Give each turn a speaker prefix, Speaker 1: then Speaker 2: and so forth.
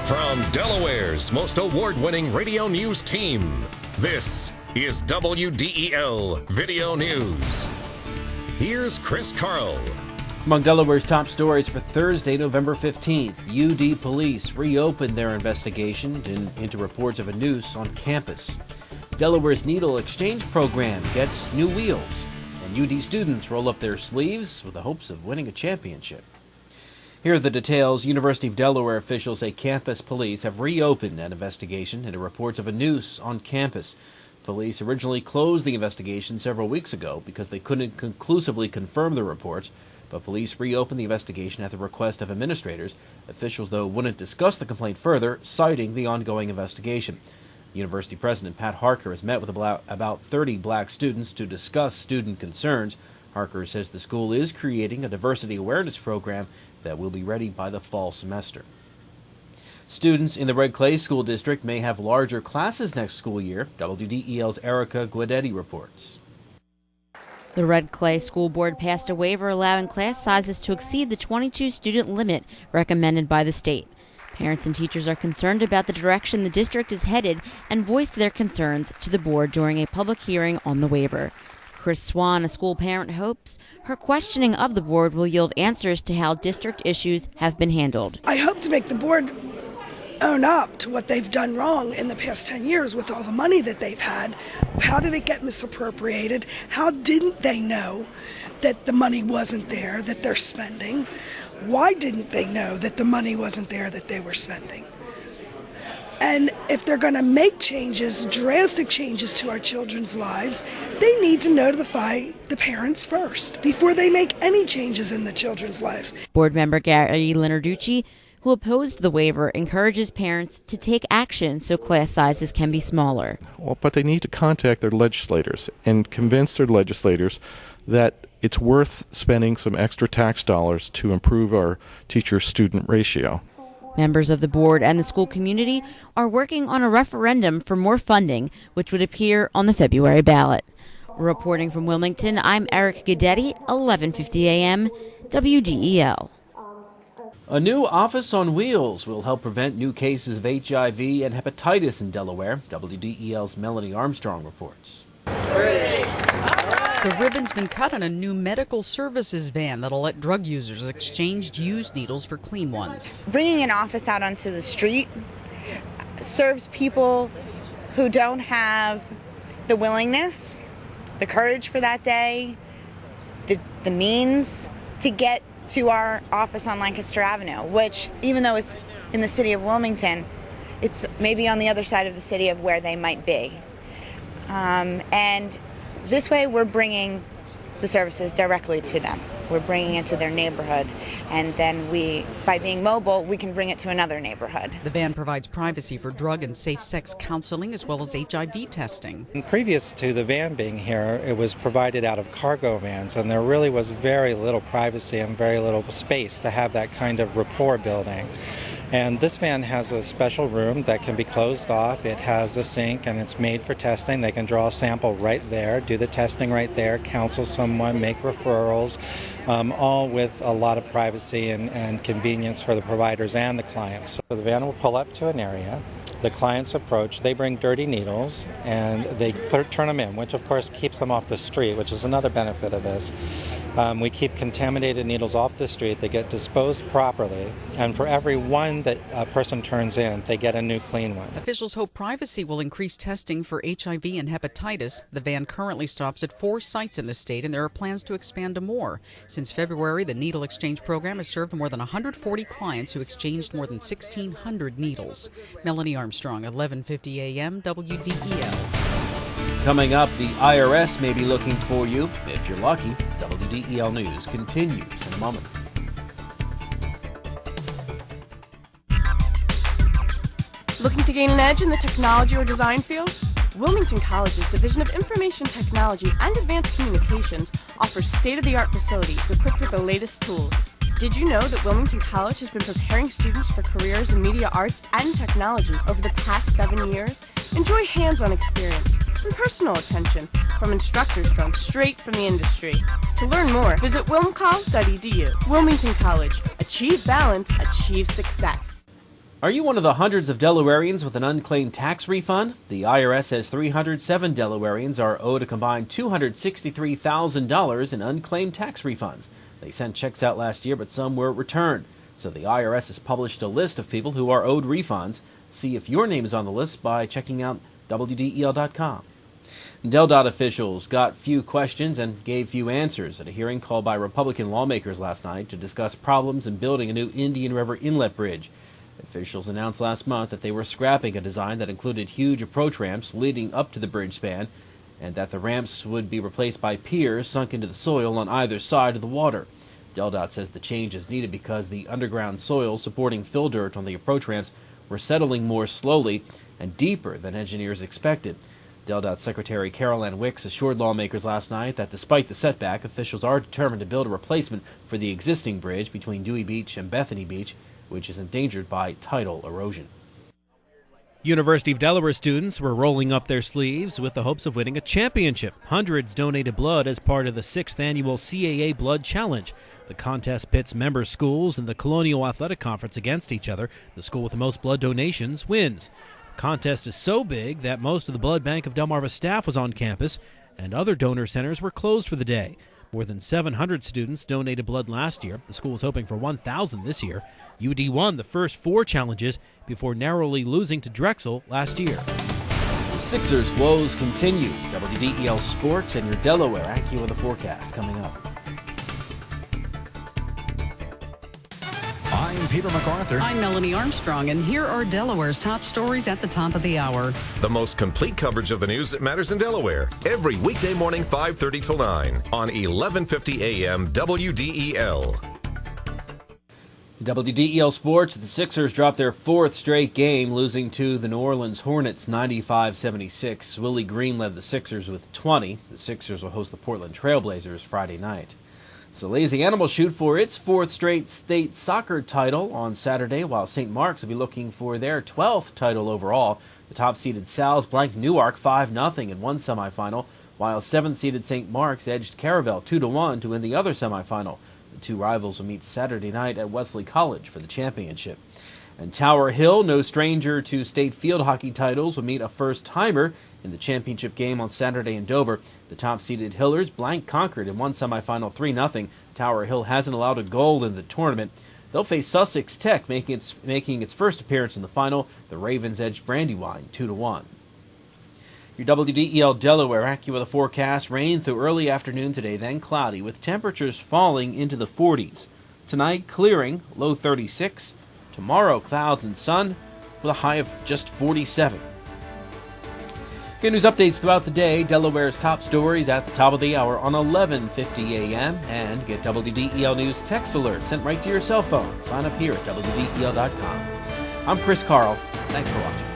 Speaker 1: From Delaware's most award-winning radio news team, this is WDEL Video News. Here's Chris Carl.
Speaker 2: Among Delaware's top stories for Thursday, November 15th, UD police reopened their investigation into reports of a noose on campus. Delaware's needle exchange program gets new wheels, and UD students roll up their sleeves with the hopes of winning a championship. Here are the details. University of Delaware officials say campus police have reopened an investigation into reports of a noose on campus. Police originally closed the investigation several weeks ago because they couldn't conclusively confirm the reports, but police reopened the investigation at the request of administrators. Officials, though, wouldn't discuss the complaint further, citing the ongoing investigation. University President Pat Harker has met with about 30 black students to discuss student concerns. Harker says the school is creating a diversity awareness program that will be ready by the fall semester. Students in the Red Clay School District may have larger classes next school year. WDEL's Erica Guidetti reports.
Speaker 3: The Red Clay School Board passed a waiver allowing class sizes to exceed the 22-student limit recommended by the state. Parents and teachers are concerned about the direction the district is headed and voiced their concerns to the board during a public hearing on the waiver. Chris Swan, a school parent, hopes her questioning of the board will yield answers to how district issues have been handled.
Speaker 4: I hope to make the board own up to what they've done wrong in the past 10 years with all the money that they've had. How did it get misappropriated? How didn't they know that the money wasn't there that they're spending? Why didn't they know that the money wasn't there that they were spending? And if they're going to make changes, drastic changes to our children's lives, they need to notify the parents first before they make any changes in the children's lives.
Speaker 3: Board member Gary Lenarducci, who opposed the waiver, encourages parents to take action so class sizes can be smaller.
Speaker 5: Well, but they need to contact their legislators and convince their legislators that it's worth spending some extra tax dollars to improve our teacher-student ratio.
Speaker 3: Members of the board and the school community are working on a referendum for more funding, which would appear on the February ballot. Reporting from Wilmington, I'm Erica Guidetti, 1150 a.m., WDEL.
Speaker 2: A new office on wheels will help prevent new cases of HIV and hepatitis in Delaware. WDEL's Melanie Armstrong reports.
Speaker 6: The ribbon's been cut on a new medical services van that'll let drug users exchange used needles for clean ones.
Speaker 7: Bringing an office out onto the street serves people who don't have the willingness, the courage for that day, the means to get to our office on Lancaster Avenue, which, even though it's in the city of Wilmington, it's maybe on the other side of the city of where they might be. And this way we're bringing the services directly to them. We're bringing it to their neighborhood, and then by being mobile, we can bring it to another neighborhood.
Speaker 6: The van provides privacy for drug and safe sex counseling as well as HIV testing.
Speaker 8: Previous to the van being here, it was provided out of cargo vans, and there really was very little privacy and very little space to have that kind of rapport building. And this van has a special room that can be closed off. It has a sink and it's made for testing. They can draw a sample right there, do the testing right there, counsel someone, make referrals, all with a lot of privacy and convenience for the providers and the clients. So the van will pull up to an area. The clients approach, they bring dirty needles and they turn them in, which of course keeps them off the street, which is another benefit of this. We keep contaminated needles off the street. They get disposed properly, and for every one that a person turns in, they get a new clean one.
Speaker 6: Officials hope privacy will increase testing for HIV and hepatitis. The van currently stops at 4 sites in the state, and there are plans to expand to more. Since February, the needle exchange program has served more than 140 clients who exchanged more than 1,600 needles. Melanie Armstrong, 1150 a.m., WDEL.
Speaker 2: Coming up, the IRS may be looking for you. If you're lucky, WDEL News continues in a moment.
Speaker 9: Looking to gain an edge in the technology or design field? Wilmington College's Division of Information Technology and Advanced Communications offers state-of-the-art facilities equipped with the latest tools. Did you know that Wilmington College has been preparing students for careers in media arts and technology over the past 7 years? Enjoy hands-on experience and personal attention from instructors drawn straight from the industry. To learn more, visit wilmcol.edu. Wilmington College. Achieve balance, achieve success.
Speaker 2: Are you one of the hundreds of Delawareans with an unclaimed tax refund? The IRS says 307 Delawareans are owed a combined $263,000 in unclaimed tax refunds. They sent checks out last year, but some were returned. So the IRS has published a list of people who are owed refunds. See if your name is on the list by checking out WDEL.com. DEL officials got few questions and gave few answers at a hearing called by Republican lawmakers last night to discuss problems in building a new Indian River Inlet Bridge. Officials announced last month that they were scrapping a design that included huge approach ramps leading up to the bridge span, and that the ramps would be replaced by piers sunk into the soil on either side of the water. DEL says the change is needed because the underground soil supporting fill dirt on the approach ramps were settling more slowly and deeper than engineers expected. DEL Secretary Carol Ann Wicks assured lawmakers last night that despite the setback, officials are determined to build a replacement for the existing bridge between Dewey Beach and Bethany Beach, which is endangered by tidal erosion.
Speaker 10: University of Delaware students were rolling up their sleeves with the hopes of winning a championship. Hundreds donated blood as part of the 6th annual CAA Blood Challenge. The contest pits member schools in the Colonial Athletic Conference against each other. The school with the most blood donations wins. The contest is so big that most of the blood bank of Delmarva staff was on campus, and other donor centers were closed for the day. More than 700 students donated blood last year. The school is hoping for 1,000 this year. UD won the first 4 challenges before narrowly losing to Drexel last year.
Speaker 2: Sixers woes continue. WDEL Sports and your Delaware AccuWeather forecast coming up.
Speaker 11: I'm Peter MacArthur.
Speaker 6: I'm Melanie Armstrong, and here are Delaware's top stories at the top of the hour.
Speaker 1: The most complete coverage of the news that matters in Delaware. Every weekday morning, 5:30 till 9 on 1150 AM WDEL.
Speaker 2: WDEL Sports, the Sixers dropped their 4th straight game, losing to the New Orleans Hornets 95-76. Willie Green led the Sixers with 20. The Sixers will host the Portland Trailblazers Friday night. So Lazy Animals shoot for its 4th straight state soccer title on Saturday, while St. Mark's will be looking for their 12th title overall. The top-seeded Sal's blanked Newark 5-0 in one semifinal, while 7th-seeded St. Mark's edged Caravel 2-1 to win the other semifinal. The two rivals will meet Saturday night at Wesley College for the championship. And Tower Hill, no stranger to state field hockey titles, will meet a first-timer in the championship game on Saturday in Dover. The top-seeded Hillers blanked Concord in one semifinal 3-0. Tower Hill hasn't allowed a goal in the tournament. They'll face Sussex Tech, making its first appearance in the final. The Ravens edged Brandywine 2-1. Your WDEL Delaware AccuWeather forecast: rain through early afternoon today, then cloudy, with temperatures falling into the 40s. Tonight, clearing, low 36. Tomorrow, clouds and sun, with a high of just 47. Good news updates throughout the day. Delaware's top stories at the top of the hour on 1150 a.m. And get WDEL News text alerts sent right to your cell phone. Sign up here at WDEL.com. I'm Chris Carl. Thanks for watching.